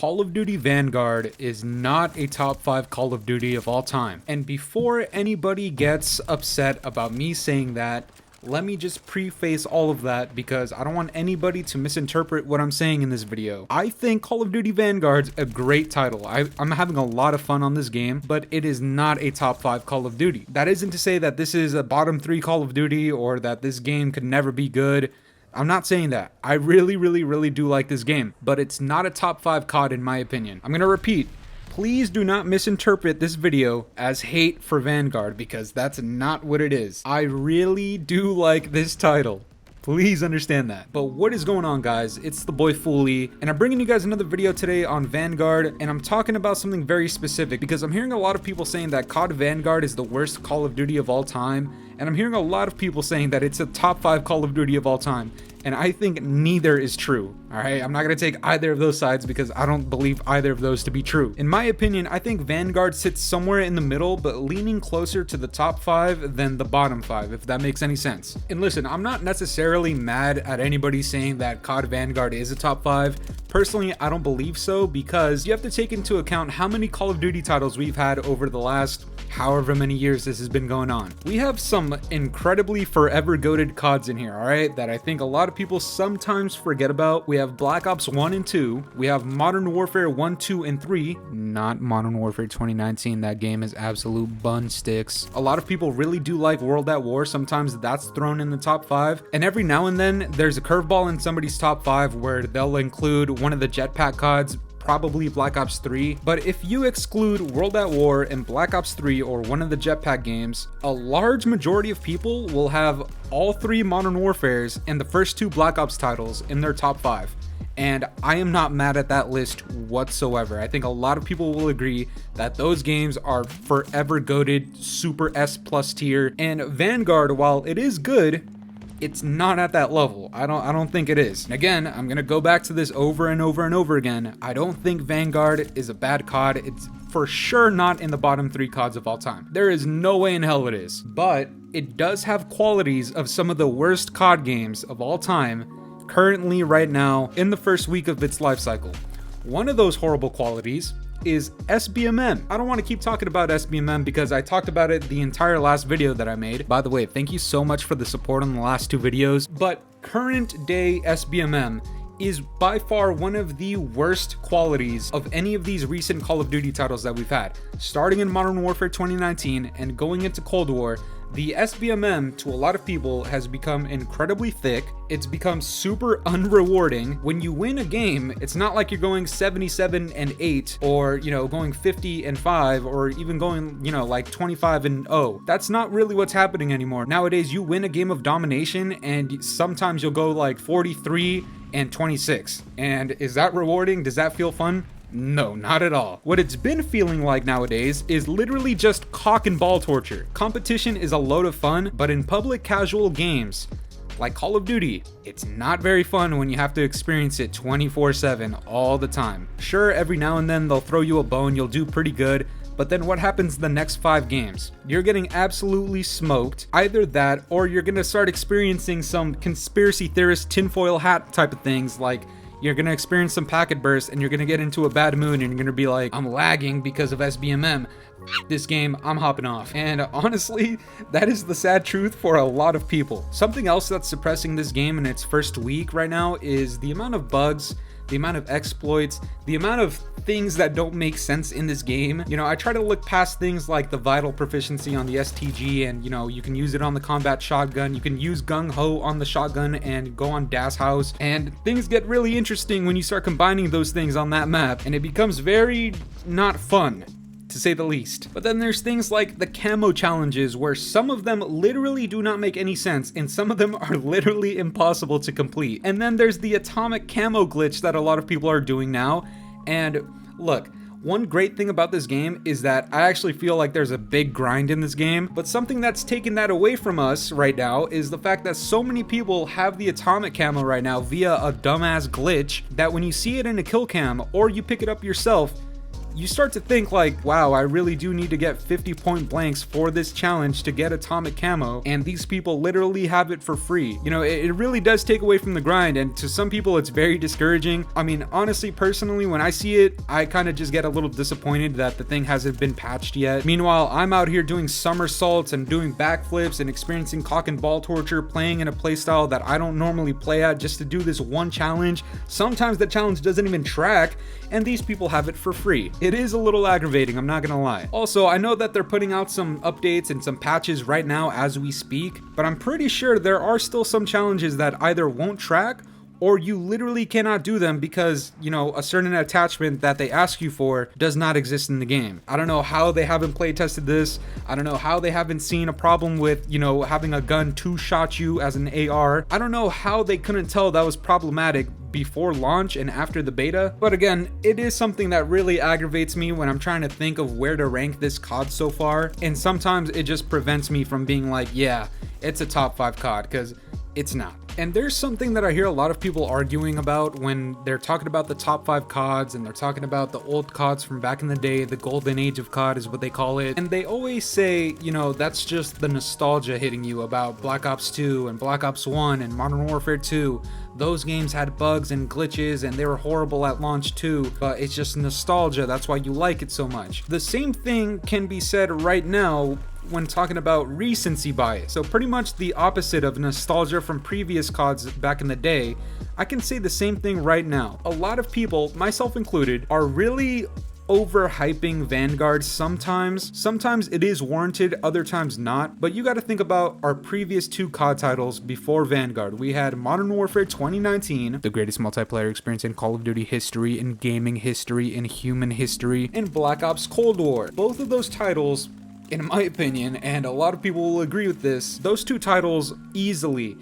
Call of Duty Vanguard is not a top 5 Call of Duty of all time. And before anybody gets upset about me saying that, let me just preface all of that because I don't want anybody to misinterpret what I'm saying in this video. I think Call of Duty Vanguard's a great title. I'm having a lot of fun on this game, but it is not a top 5 Call of Duty. That isn't to say that this is a bottom 3 Call of Duty or that this game could never be good. I'm not saying that. I really do like this game, but it's not a top 5 COD in my opinion. I'm gonna repeat. Please do not misinterpret this video as hate for Vanguard because that's not what it is. I really do like this title. Please understand that. But what is going on, guys? It's the boy Fooly, and I'm bringing you guys another video today on Vanguard, and I'm talking about something very specific because I'm hearing a lot of people saying that COD Vanguard is the worst Call of Duty of all time, and I'm hearing a lot of people saying that it's a top 5 Call of Duty of all time. And I think neither is true, alright? I'm not going to take either of those sides because I don't believe either of those to be true. In my opinion, I think Vanguard sits somewhere in the middle, but leaning closer to the top 5 than the bottom 5, if that makes any sense. And listen, I'm not necessarily mad at anybody saying that COD Vanguard is a top 5. Personally, I don't believe so because you have to take into account how many Call of Duty titles we've had over the last however many years this has been going on. We have some incredibly forever goated CODs in here, alright, that I think a lot of people sometimes forget about. We have Black Ops 1 and 2, we have Modern Warfare 1, 2, and 3, not Modern Warfare 2019, that game is absolute bun sticks. A lot of people really do like World at War, sometimes that's thrown in the top 5, and every now and then there's a curveball in somebody's top 5 where they'll include one of the jetpack CODs, probably Black Ops 3, but if you exclude World at War and Black Ops 3 or one of the jetpack games, a large majority of people will have all 3 Modern Warfares and the first 2 Black Ops titles in their top 5. And I am not mad at that list whatsoever. I think a lot of people will agree that those games are forever goated, super S+ tier, and Vanguard, while it is good, it's not at that level. I don't think it is. And again, I'm gonna go back to this over and over again. I don't think Vanguard is a bad COD. It's for sure not in the bottom 3 CODs of all time. There is no way in hell it is. But it does have qualities of some of the worst COD games of all time currently right now in the first week of its life cycle. One of those horrible qualities is SBMM. I don't want to keep talking about SBMM because I talked about it the entire last video that I made. By the way, thank you so much for the support on the last 2 videos, but current day SBMM is by far one of the worst qualities of any of these recent Call of Duty titles that we've had. Starting in Modern Warfare 2019 and going into Cold War, the SBMM to a lot of people has become incredibly thick. It's become super unrewarding. When you win a game, it's not like you're going 77-8 or, going 50-5 or even going, like 25-0. That's not really what's happening anymore. Nowadays, you win a game of domination and sometimes you'll go like 43-26. And is that rewarding? Does that feel fun? No, not at all. What it's been feeling like nowadays is literally just cock and ball torture. Competition is a load of fun, but in public casual games, like Call of Duty, it's not very fun when you have to experience it 24/7 all the time. Sure, every now and then they'll throw you a bone, you'll do pretty good, but then what happens the next 5 games? You're getting absolutely smoked. Either that, or you're gonna start experiencing some conspiracy theorist tinfoil hat type of things, like you're gonna experience some packet burst and you're gonna get into a bad mood and you're gonna be like, I'm lagging because of SBMM. This game, I'm hopping off. And honestly, that is the sad truth for a lot of people. Something else that's suppressing this game in its first week right now is the amount of bugs, the amount of exploits, the amount of things that don't make sense in this game. I try to look past things like the vital proficiency on the STG and, you can use it on the combat shotgun. You can use gung ho on the shotgun and go on Das House. And things get really interesting when you start combining those things on that map. And it becomes very not fun, to say the least. But then there's things like the camo challenges where some of them literally do not make any sense and some of them are literally impossible to complete. And then there's the atomic camo glitch that a lot of people are doing now. And look, one great thing about this game is that I actually feel like there's a big grind in this game, but something that's taken that away from us right now is the fact that so many people have the atomic camo right now via a dumbass glitch that when you see it in a kill cam or you pick it up yourself, you start to think like, wow, I really do need to get 50 point blanks for this challenge to get atomic camo, and these people literally have it for free. You know, it really does take away from the grind, and to some people it's very discouraging. I mean, honestly, personally, when I see it, I kind of just get a little disappointed that the thing hasn't been patched yet. Meanwhile, I'm out here doing somersaults and doing backflips and experiencing cock and ball torture, playing in a playstyle that I don't normally play at just to do this one challenge. Sometimes the challenge doesn't even track, and these people have it for free. It is a little aggravating, I'm not gonna lie. Also, I know that they're putting out some updates and some patches right now as we speak, but I'm pretty sure there are still some challenges that either won't track or you literally cannot do them because, you know, a certain attachment that they ask you for does not exist in the game. I don't know how they haven't play tested this. I don't know how they haven't seen a problem with, you know, having a gun two-shot you as an AR. I don't know how they couldn't tell that was problematic before launch and after the beta. But again, it is something that really aggravates me when I'm trying to think of where to rank this COD so far. And sometimes it just prevents me from being like, yeah, it's a top 5 COD, because it's not. And there's something that I hear a lot of people arguing about when they're talking about the top 5 CODs, and they're talking about the old CODs from back in the day. The golden age of COD is what they call it. And they always say, you know, that's just the nostalgia hitting you about Black Ops 2 and Black Ops 1 and Modern Warfare 2. Those games had bugs and glitches and they were horrible at launch too, but it's just nostalgia. That's why you like it so much. The same thing can be said right now when talking about recency bias. So pretty much the opposite of nostalgia from previous CODs back in the day. I can say the same thing right now. A lot of people, myself included, are really overhyping Vanguard sometimes. Sometimes it is warranted, other times not. But you got to think about our previous 2 COD titles before Vanguard. We had Modern Warfare 2019, the greatest multiplayer experience in Call of Duty history, in gaming history, in human history, and Black Ops Cold War. Both of those titles, in my opinion, and a lot of people will agree with this, those 2 titles easily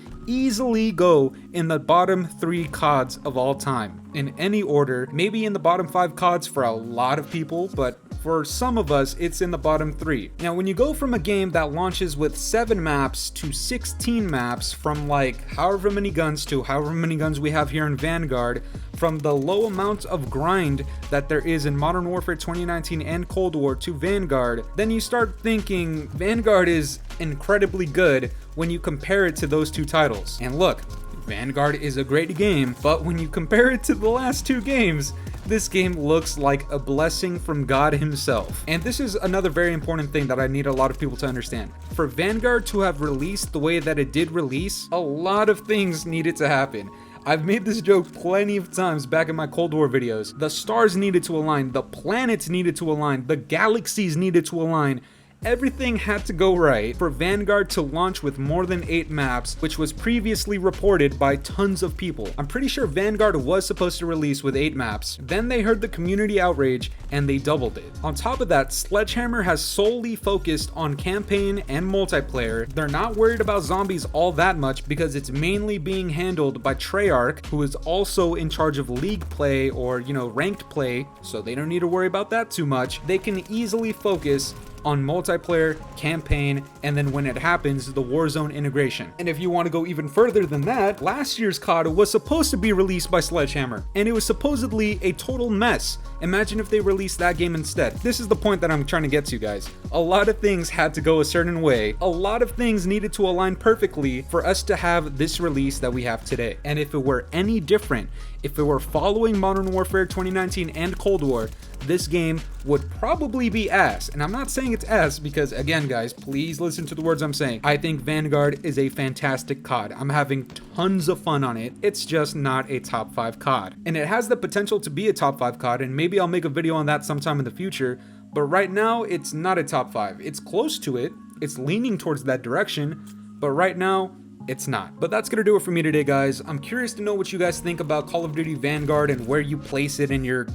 go in the bottom 3 CODs of all time. In any order, maybe in the bottom 5 CODs for a lot of people, but for some of us, it's in the bottom 3. Now, when you go from a game that launches with 7 maps to 16 maps, from like however many guns to however many guns we have here in Vanguard, from the low amount of grind that there is in Modern Warfare 2019 and Cold War to Vanguard, then you start thinking Vanguard is incredibly good when you compare it to those 2 titles. And look, Vanguard is a great game, but when you compare it to the last 2 games, this game looks like a blessing from God himself. And this is another very important thing that I need a lot of people to understand. For Vanguard to have released the way that it did release, a lot of things needed to happen. I've made this joke plenty of times back in my Cold War videos. The stars needed to align, the planets needed to align, the galaxies needed to align. Everything had to go right for Vanguard to launch with more than 8 maps, which was previously reported by tons of people. I'm pretty sure Vanguard was supposed to release with 8 maps. Then they heard the community outrage and they doubled it. On top of that, Sledgehammer has solely focused on campaign and multiplayer. They're not worried about zombies all that much because it's mainly being handled by Treyarch, who is also in charge of league play or, you know, ranked play, so they don't need to worry about that too much. They can easily focus on multiplayer, campaign, and then when it happens, the Warzone integration. And if you want to go even further than that, last year's COD was supposed to be released by Sledgehammer, and it was supposedly a total mess. Imagine if they released that game instead. This is the point that I'm trying to get to, guys. A lot of things had to go a certain way. A lot of things needed to align perfectly for us to have this release that we have today. And if it were any different, if it were following Modern Warfare 2019 and Cold War, this game would probably be ass. And I'm not saying it's ass because, again, guys, please listen to the words I'm saying. I think Vanguard is a fantastic COD. I'm having tons of fun on it. It's just not a top 5 COD. And it has the potential to be a top 5 COD, and maybe I'll make a video on that sometime in the future. But right now, it's not a top 5. It's close to it. It's leaning towards that direction. But right now, it's not. But that's gonna do it for me today, guys. I'm curious to know what you guys think about Call of Duty Vanguard and where you place it in your,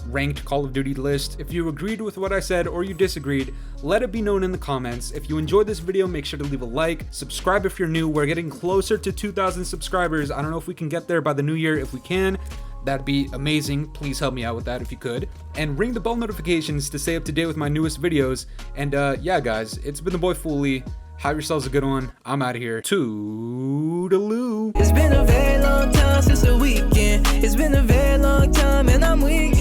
ranked Call of Duty list. If you agreed with what I said or you disagreed, let it be known in the comments. If you enjoyed this video, make sure to leave a like. Subscribe if you're new. We're getting closer to 2,000 subscribers. I don't know if we can get there by the new year. If we can, that'd be amazing. Please help me out with that if you could. And ring the bell notifications to stay up to date with my newest videos. And yeah, guys, it's been the boy Fooly. Have yourselves a good one. I'm out of here. Toodaloo. It's been a very long time since the weekend. It's been a very long time and I'm weak.